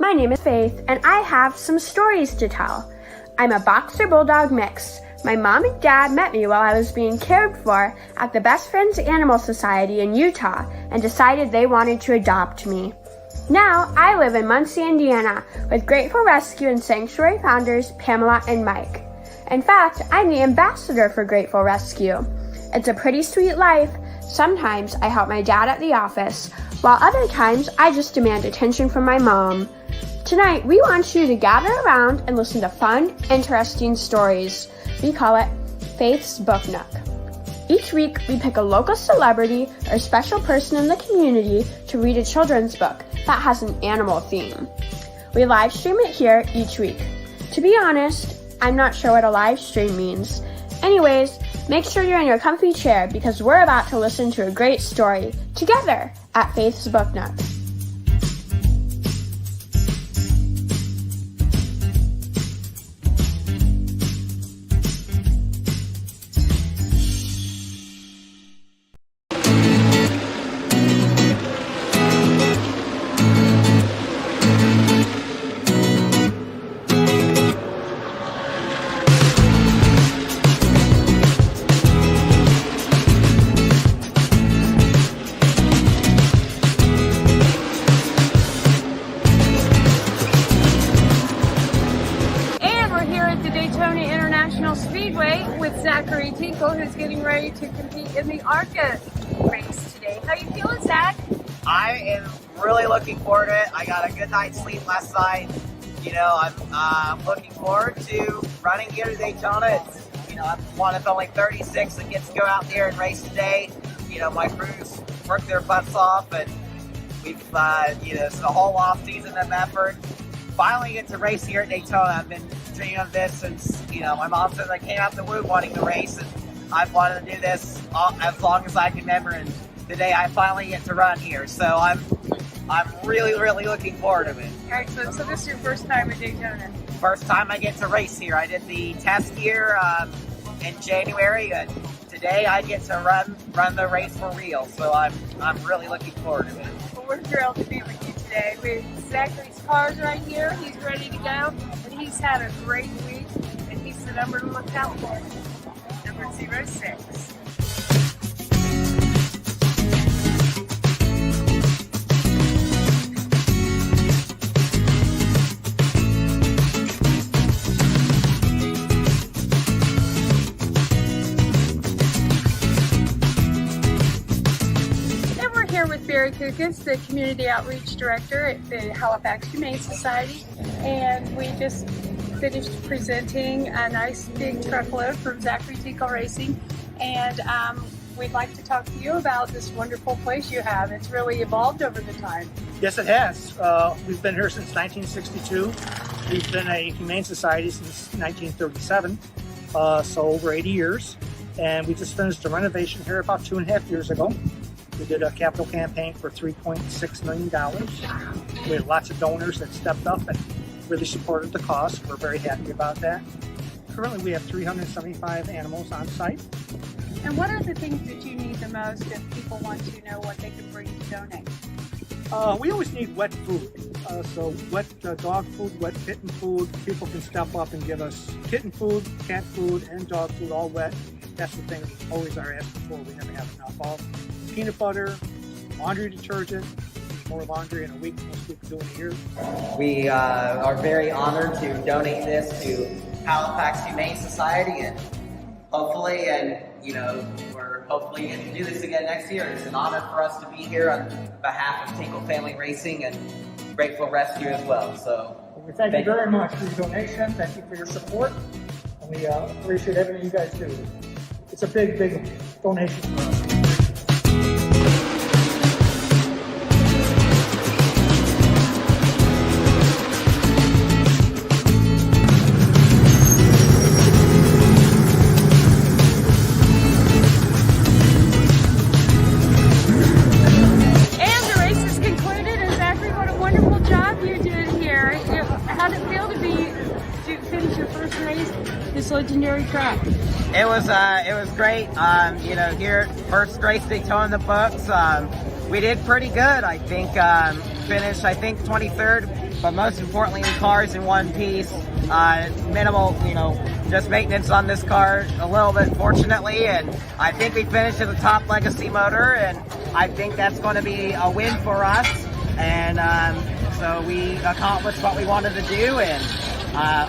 My name is Faith, and I have some stories to tell. I'm a Boxer Bulldog mix. My mom and dad met me while I was being cared for at the Best Friends Animal Society in Utah and decided they wanted to adopt me. Now, I live in Muncie, Indiana, with Grateful Rescue and Sanctuary founders Pamela and Mike. In fact, I'm the ambassador for Grateful Rescue. It's a pretty sweet life. Sometimes I help my dad at the office, while other times I just demand attention from my mom. Tonight, we want you to gather around and listen to fun, interesting stories. We call it Faith's Book Nook. Each week, we pick a local celebrity or special person in the community to read a children's book that has an animal theme. We live stream it here each week. To be honest, I'm not sure what a live stream means. Anyways, make sure you're in your comfy chair because we're about to listen to a great story together at Faith's Book Nook. Daytona International Speedway with Zachary Tinkle, who's getting ready to compete in the ARCA race today. How you feeling, Zach? I am really looking forward to it. I got a good night's sleep last night. I'm looking forward to running here to Daytona. I'm one of only 36 that gets to go out there and race today. My crews work their butts off, and we've, it's a whole off season of effort. Finally get to race here at Daytona. I've been dreaming of this since, my mom said I came out the womb wanting to race, and I've wanted to do this as long as I can remember, and today I finally get to run here. So I'm really, really looking forward to it. Excellent. So this is your first time at Daytona? First time I get to race here. I did the test here in January, and today I get to run the race for real. So I'm really looking forward to it. Well, we're thrilled to be with you today. Zachary's car's right here. He's ready to go, and he's had a great week, and he's the number to look out for, number 06. With Barry Kukas, the Community Outreach Director at the Halifax Humane Society, and we just finished presenting a nice big truckload from Zachary Tinkle Racing, and we'd like to talk to you about this wonderful place you have. It's really evolved over the time. Yes, it has. We've been here since 1962. We've been a Humane Society since 1937, so over 80 years, and we just finished a renovation here about 2.5 years ago. We did a capital campaign for $3.6 million. We had lots of donors that stepped up and really supported the cause. We're very happy about that. Currently, we have 375 animals on site. And what are the things that you need the most if people want to know what they can bring to donate? We always need wet food. So wet dog food, wet kitten food. People can step up and give us kitten food, cat food, and dog food, all wet. That's the thing we always are asking for. We never have enough of. Peanut butter, laundry detergent. There's more laundry in a week than most people do in a year. We are very honored to donate this to Halifax Humane Society, and hopefully, we're hopefully going to do this again next year. It's an honor for us to be here on behalf of Tinkle Family Racing and Grateful Rescue as well. So we thank you very much for your donation. Thank you for your support, and we appreciate everything you guys do. It's a big, big donation for us. This legendary track. It was great. Here first race Daytona in the books. We did pretty good. I think finished 23rd but most importantly, the car's in one piece. Minimal, just maintenance on this car a little bit, fortunately, and I think we finished at the top legacy motor, and I think that's going to be a win for us. And so we accomplished what we wanted to do, and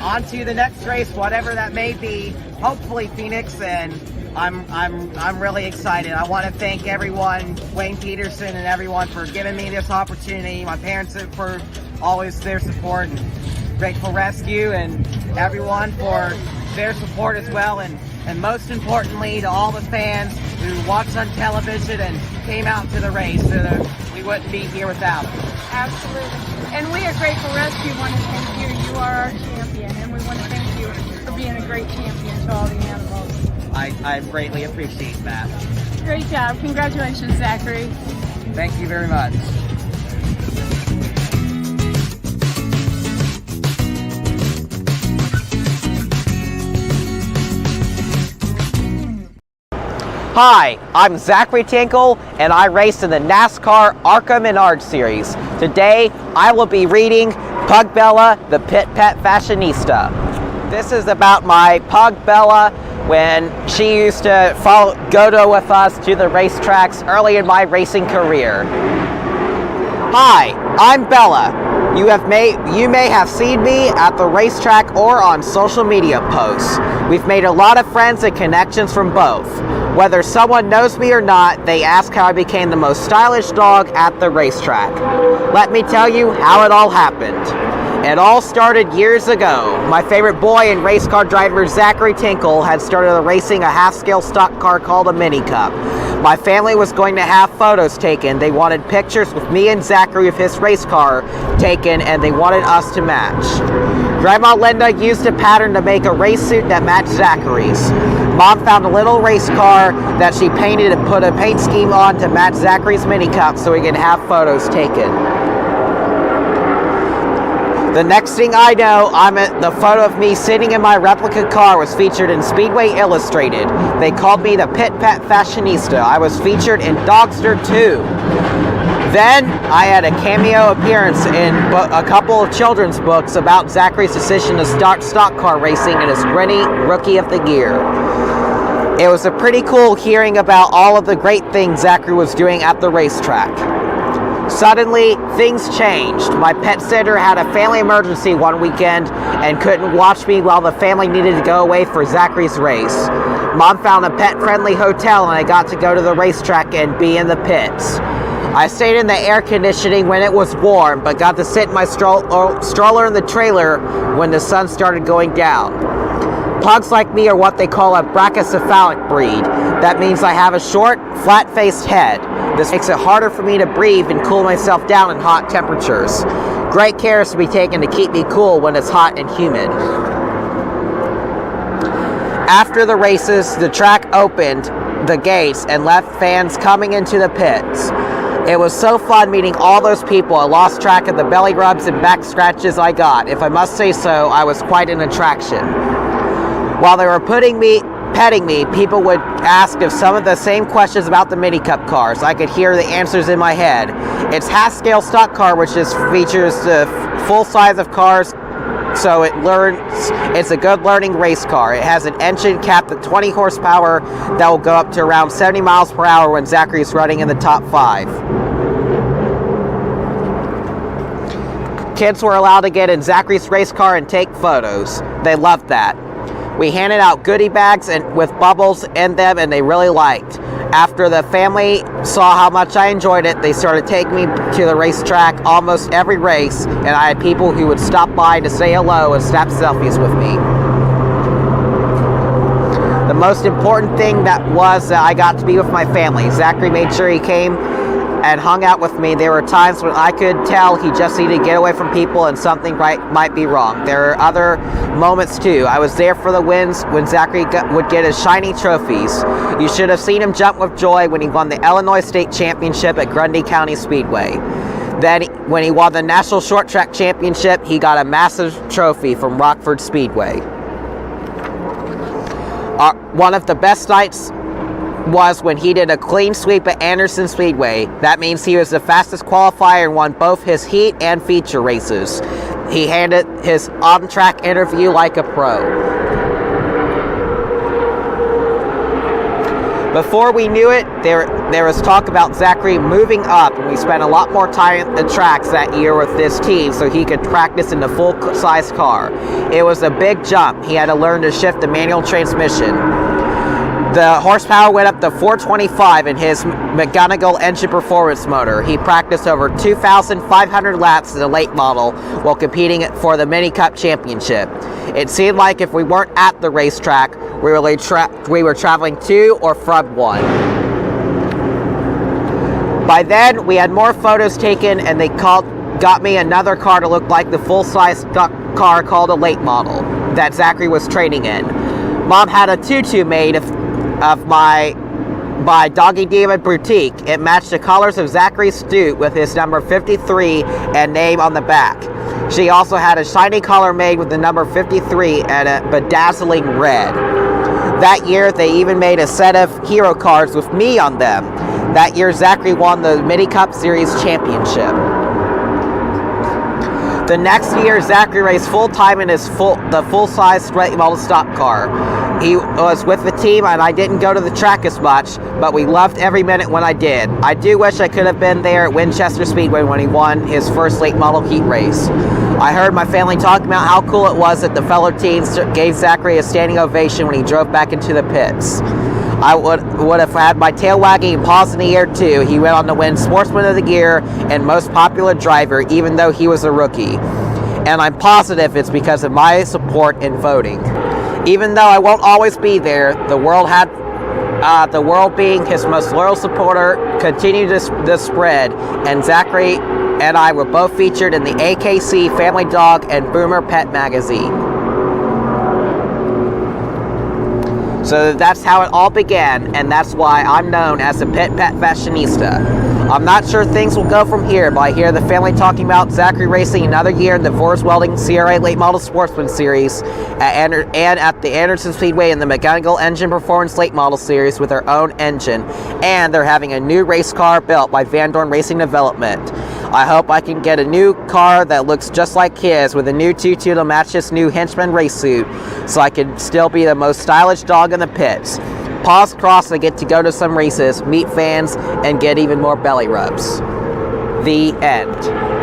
on to the next race, whatever that may be. Hopefully Phoenix, and I'm really excited. I want to thank everyone, Wayne Peterson and everyone, for giving me this opportunity. My parents for always their support, and Grateful Rescue and everyone for their support as well, and most importantly to all the fans who watched on television and came out to the race, so that we wouldn't be here without them. Absolutely. And we at Grateful Rescue want to thank you. You are our champion, and we want to thank you for being a great champion to all the animals. I greatly appreciate that. Great job. Congratulations, Zachary. Thank you very much. Hi, I'm Zachary Tinkle, and I race in the NASCAR ARCA Menard Series. Today, I will be reading Pug Bella, the Pit Pet Fashionista. This is about my Pug Bella when she used to go with us to the racetracks early in my racing career. Hi, I'm Bella. You may have seen me at the racetrack or on social media posts. We've made a lot of friends and connections from both. Whether someone knows me or not, they ask how I became the most stylish dog at the racetrack. Let me tell you how it all happened. It all started years ago. My favorite boy and race car driver Zachary Tinkle had started racing a half-scale stock car called a Mini Cup. My family was going to have photos taken. They wanted pictures with me and Zachary of his race car taken, and they wanted us to match. Grandma Linda used a pattern to make a race suit that matched Zachary's. Mom found a little race car that she painted and put a paint scheme on to match Zachary's Mini Cup so we could have photos taken. The next thing I know, the photo of me sitting in my replica car was featured in Speedway Illustrated. They called me the Pit Pet Fashionista. I was featured in Dogster 2. Then I had a cameo appearance in a couple of children's books about Zachary's decision to start stock car racing and his grinny Rookie of the Year. It was a pretty cool hearing about all of the great things Zachary was doing at the racetrack. Suddenly, things changed. My pet sitter had a family emergency one weekend and couldn't watch me while the family needed to go away for Zachary's race. Mom found a pet-friendly hotel and I got to go to the racetrack and be in the pits. I stayed in the air conditioning when it was warm, but got to sit in my stroller in the trailer when the sun started going down. Pugs like me are what they call a brachycephalic breed. That means I have a short, flat-faced head. This makes it harder for me to breathe and cool myself down in hot temperatures. Great care is to be taken to keep me cool when it's hot and humid. After the races, the track opened the gates and left fans coming into the pits. It was so fun meeting all those people. I lost track of the belly rubs and back scratches I got. If I must say so, I was quite an attraction. While they were petting me, people would ask if some of the same questions about the Mini Cup cars. I could hear the answers in my head. It's half-scale stock car, which features the full size of cars, so it's a good learning race car. It has an engine capped at 20 horsepower that will go up to around 70 miles per hour when Zachary's running in the top 5. Kids were allowed to get in Zachary's race car and take photos. They loved that. We handed out goodie bags with bubbles in them, and they really liked. After the family saw how much I enjoyed it, they started taking me to the racetrack almost every race, and I had people who would stop by to say hello and snap selfies with me. The most important thing that I got to be with my family. Zachary made sure he came and hung out with me. There were times when I could tell he just needed to get away from people and something might be wrong. There are other moments too. I was there for the wins when Zachary would get his shiny trophies. You should have seen him jump with joy when he won the Illinois State Championship at Grundy County Speedway. Then when he won the National Short Track Championship, he got a massive trophy from Rockford Speedway. One of the best nights was when he did a clean sweep at Anderson Speedway. That means he was the fastest qualifier and won both his heat and feature races. he handled his on-track interview like a pro. Before we knew it, there was talk about Zachary moving up, and we spent a lot more time at the tracks that year with this team so he could practice in the full-size car. It was a big jump. He had to learn to shift the manual transmission. The horsepower went up to 425 in his McGonigal engine performance motor. He practiced over 2,500 laps in the late model while competing for the Mini Cup Championship. It seemed like if we weren't at the racetrack, we were traveling to or from one. By then, we had more photos taken, and they got me another car to look like the full-size car called a late model that Zachary was training in. Mom had a tutu made by Doggy Diva Boutique. It matched the colors of Zachary's suit with his number 53 and name on the back. She also had a shiny collar made with the number 53 and a bedazzling red. That year, they even made a set of hero cards with me on them. That year, Zachary won the Mini Cup Series Championship. The next year, Zachary raced full-time in the full-size straight model stock car. He was with the team, and I didn't go to the track as much, but we loved every minute when I did. I do wish I could have been there at Winchester Speedway when he won his first late model heat race. I heard my family talking about how cool it was that the fellow teams gave Zachary a standing ovation when he drove back into the pits. I would have had my tail wagging and paws in the air too. He went on to win Sportsman of the Year and Most Popular Driver, even though he was a rookie. And I'm positive it's because of my support in voting. Even though I won't always be there, the world being his most loyal supporter continued to spread, and Zachary and I were both featured in the AKC, Family Dog, and Boomer Pet magazine. So that's how it all began, and that's why I'm known as the Pit Pet Fashionista. I'm not sure things will go from here, but I hear the family talking about Zachary racing another year in the Vors Welding CRA Late Model Sportsman Series and at the Anderson Speedway in the McGonigal Engine Performance Late Model Series with their own engine, and they're having a new race car built by Van Dorn Racing Development. I hope I can get a new car that looks just like his with a new tutu to match his new henchman race suit, so I can still be the most stylish dog in the pits. Paws crossed, I get to go to some races, meet fans, and get even more belly rubs. The end.